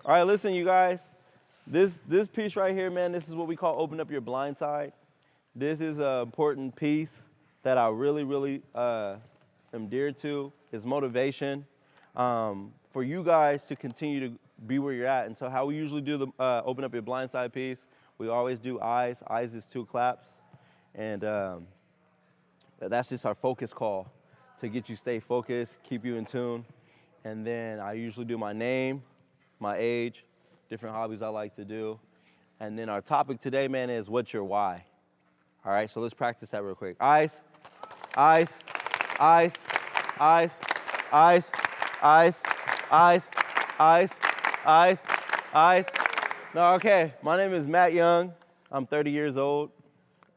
All right, listen, you guys. This piece right here, man, this is what we call open up your blind side. This is an important piece that I really am dear to. Is motivation for you guys to continue to be where you're at. And so how we usually do the open up your blind side piece, we always do eyes. Eyes is 2 claps. And that's just our focus call to get you stay focused, keep you in tune. And then I usually do my name, my age, different hobbies I like to do. And then our topic today, man, is what's your why? All right, so let's practice that real quick. Eyes, eyes, eyes, eyes, eyes, eyes, eyes, eyes, eyes, eyes. No, okay, my name is Matt Young. I'm 30 years old.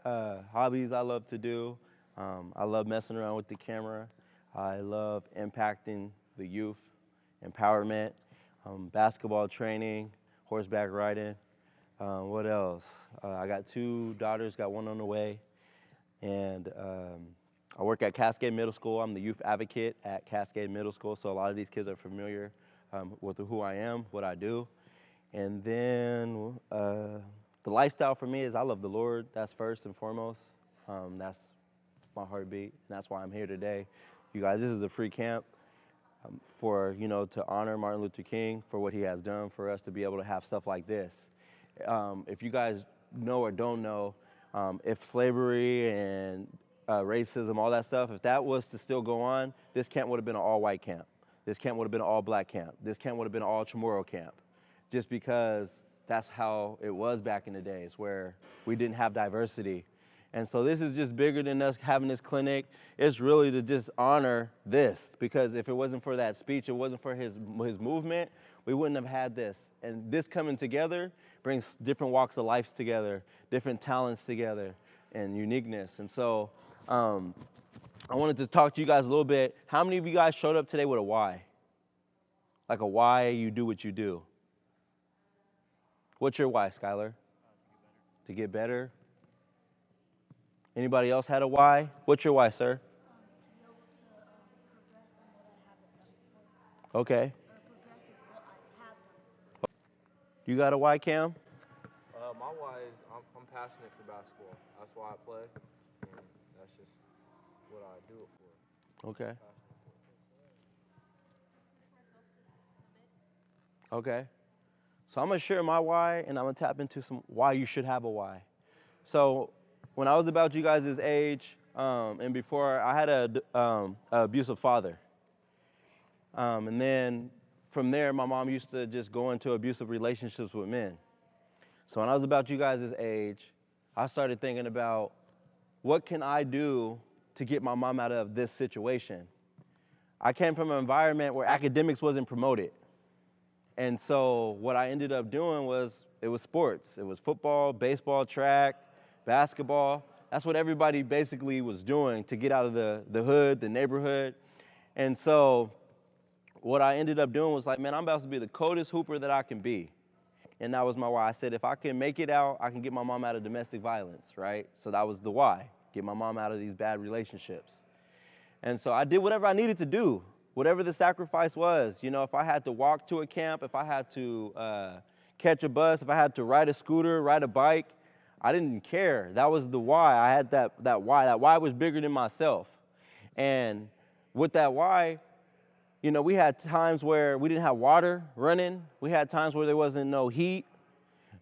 Hobbies I love to do. I love messing around with the camera. I love impacting the youth, empowerment, basketball training, horseback riding. What else? I got 2 daughters, got 1 on the way. And I work at Cascade Middle School. I'm the youth advocate at Cascade Middle School, so a lot of these kids are familiar with who I am, what I do. And then the lifestyle for me is I love the Lord. That's first and foremost. That's my heartbeat, and that's why I'm here today. You guys, this is a free camp for, to honor Martin Luther King for what he has done for us to be able to have stuff like this. If you guys know or don't know, if slavery and racism, all that stuff, if that was to still go on, this camp would have been an all-white camp. This camp would have been an all-black camp. This camp would have been an all-Chamorro camp, just because that's how it was back in the days where we didn't have diversity. And so this is just bigger than us having this clinic. It's really to just honor this, because if it wasn't for that speech, it wasn't for his movement, we wouldn't have had this. And this coming together brings different walks of life together, different talents together, and uniqueness. And so I wanted to talk to you guys a little bit. How many of you guys showed up today with a why? Like a why you do what you do. What's your why, Skylar? To get better. Anybody else had a why? What's your why, sir? To be able to progress on what I haven't done before. Okay. Or progress in what I have done. You got a why, Cam? My why is I'm passionate for basketball. That's why I play, and that's just what I do it for. Okay. Okay. So I'm going to share my why, and I'm going to tap into some why you should have a why. So when I was about you guys' age, and before, I had an abusive father. And then from there, my mom used to just go into abusive relationships with men. So when I was about you guys' age, I started thinking about what can I do to get my mom out of this situation? I came from an environment where academics wasn't promoted. And so what I ended up doing was, it was sports. It was football, baseball, track, basketball. That's what everybody basically was doing to get out of the hood, the neighborhood. And so what I ended up doing was like, man, I'm about to be the coldest hooper that I can be. And that was my why. I said, if I can make it out, I can get my mom out of domestic violence, right? So that was the why, get my mom out of these bad relationships. And so I did whatever I needed to do, whatever the sacrifice was. If I had to walk to a camp, if I had to catch a bus, if I had to ride a scooter, ride a bike, I didn't care. That was the why. I had that why. That why was bigger than myself. And with that why, we had times where we didn't have water running. We had times where there wasn't no heat,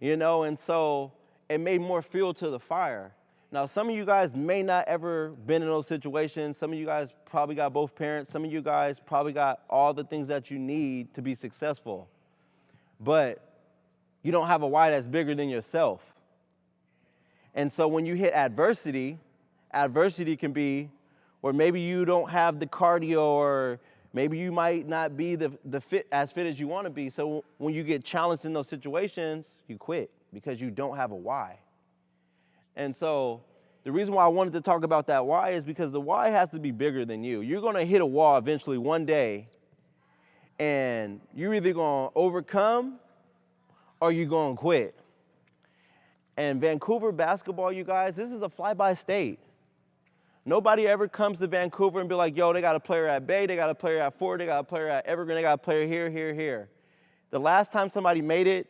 and so it made more fuel to the fire. Now, some of you guys may not ever been in those situations. Some of you guys probably got both parents. Some of you guys probably got all the things that you need to be successful. But you don't have a why that's bigger than yourself. And so when you hit adversity, adversity can be, or maybe you don't have the cardio, or maybe you might not be as fit as you want to be. So when you get challenged in those situations, you quit because you don't have a why. And so the reason why I wanted to talk about that why is because the why has to be bigger than you. You're going to hit a wall eventually one day, and you're either going to overcome or you're going to quit. And Vancouver basketball, you guys, this is a fly-by state. Nobody ever comes to Vancouver and be like, yo, they got a player at Bay, they got a player at Ford, they got a player at Evergreen, they got a player here, here, here. The last time somebody made it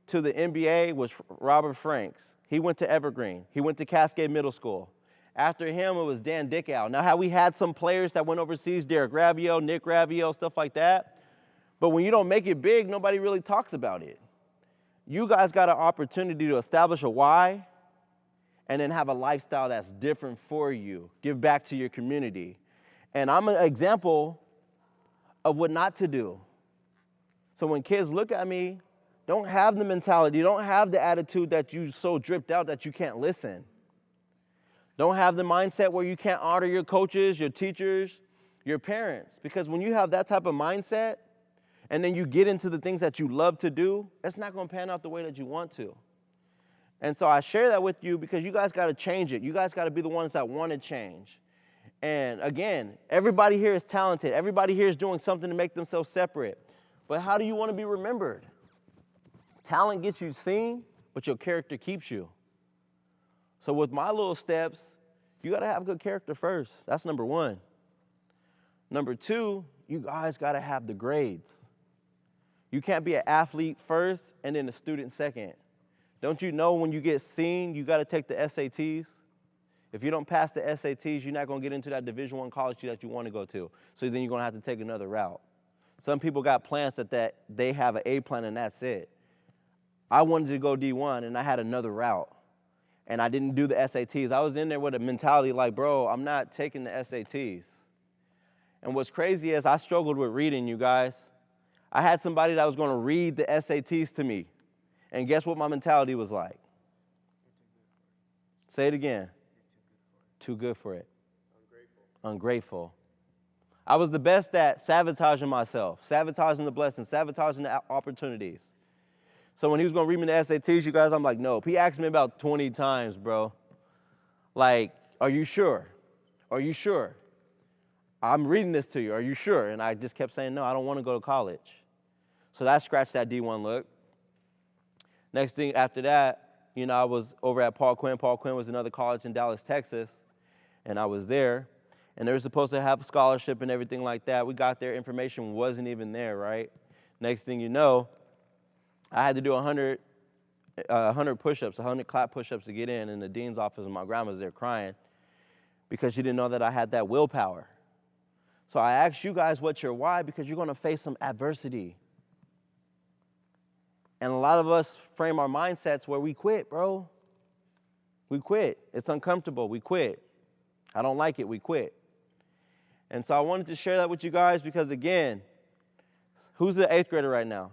to the NBA was Robert Franks. He went to Evergreen. He went to Cascade Middle School. After him, it was Dan Dickow. Now, how we had some players that went overseas, Derek Ravio, Nick Ravio, stuff like that. But when you don't make it big, nobody really talks about it. You guys got an opportunity to establish a why and then have a lifestyle that's different for you. Give back to your community. And I'm an example of what not to do. So when kids look at me, don't have the mentality, don't have the attitude that you so dripped out that you can't listen. Don't have the mindset where you can't honor your coaches, your teachers, your parents. Because when you have that type of mindset, and then you get into the things that you love to do, it's not going to pan out the way that you want to. And so I share that with you because you guys got to change it. You guys got to be the ones that want to change. And again, everybody here is talented. Everybody here is doing something to make themselves separate. But how do you want to be remembered? Talent gets you seen, but your character keeps you. So with my little steps, you got to have good character first. That's number one. Number two, you guys got to have the grades. You can't be an athlete first and then a student second. Don't you know when you get seen, you got to take the SATs? If you don't pass the SATs, you're not going to get into that Division I college that you want to go to. So then you're going to have to take another route. Some people got plans that they have an A plan and that's it. I wanted to go D1 and I had another route. And I didn't do the SATs. I was in there with a mentality like, bro, I'm not taking the SATs. And what's crazy is I struggled with reading, you guys. I had somebody that was going to read the SATs to me. And guess what my mentality was like? Say it again. Too good for it. Ungrateful. I was the best at sabotaging myself, sabotaging the blessings, sabotaging the opportunities. So when he was going to read me the SATs, you guys, I'm like, nope. He asked me about 20 times, bro. Like, are you sure? Are you sure? I'm reading this to you. Are you sure? And I just kept saying, no, I don't want to go to college. So that scratched that D1 look. Next thing after that, you know, I was over at Paul Quinn. Paul Quinn was another college in Dallas, Texas. And I was there. And they were supposed to have a scholarship and everything like that. We got there. Information wasn't even there, right? Next thing you know, I had to do 100 push-ups, 100 clap push-ups to get in the dean's office, and my grandma's there crying because she didn't know that I had that willpower. So I asked you guys what's your why, because you're going to face some adversity. And a lot of us frame our mindsets where we quit, bro. We quit. It's uncomfortable. We quit. I don't like it. We quit. And so I wanted to share that with you guys because, again, who's the 8th grader right now?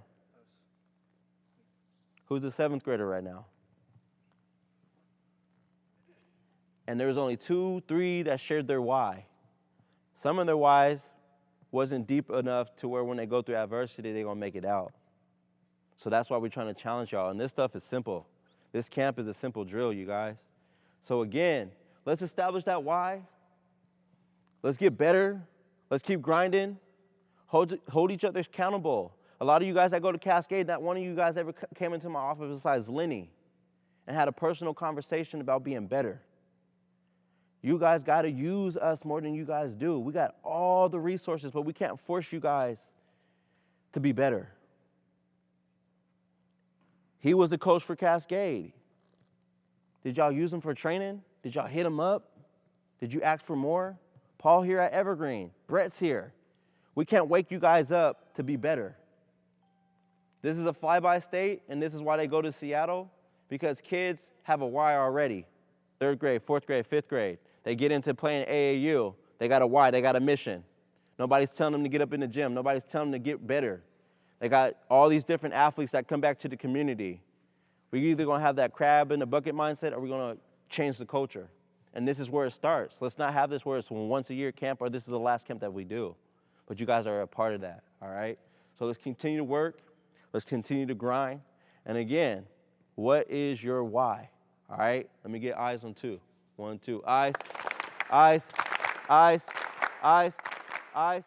Who's the 7th grader right now? And there was only 2, 3 that shared their why. Some of their whys wasn't deep enough to where when they go through adversity, they're going to make it out. So that's why we're trying to challenge y'all. And this stuff is simple. This camp is a simple drill, you guys. So again, let's establish that why. Let's get better. Let's keep grinding. Hold each other accountable. A lot of you guys that go to Cascade, not one of you guys ever came into my office besides Lenny and had a personal conversation about being better. You guys got to use us more than you guys do. We got all the resources, but we can't force you guys to be better. He was the coach for Cascade. Did y'all use him for training? Did y'all hit him up? Did you ask for more? Paul here at Evergreen. Brett's here. We can't wake you guys up to be better. This is a fly-by state, and this is why they go to Seattle, because kids have a why already. 3rd grade, 4th grade, 5th grade. They get into playing AAU. They got a why. They got a mission. Nobody's telling them to get up in the gym. Nobody's telling them to get better. They got all these different athletes that come back to the community. We're either going to have that crab in the bucket mindset or we're going to change the culture. And this is where it starts. Let's not have this where it's once a year camp or this is the last camp that we do. But you guys are a part of that, all right? So let's continue to work. Let's continue to grind. And again, what is your why? All right? Let me get eyes on 2. 1, 2. Eyes, eyes, eyes, eyes, eyes.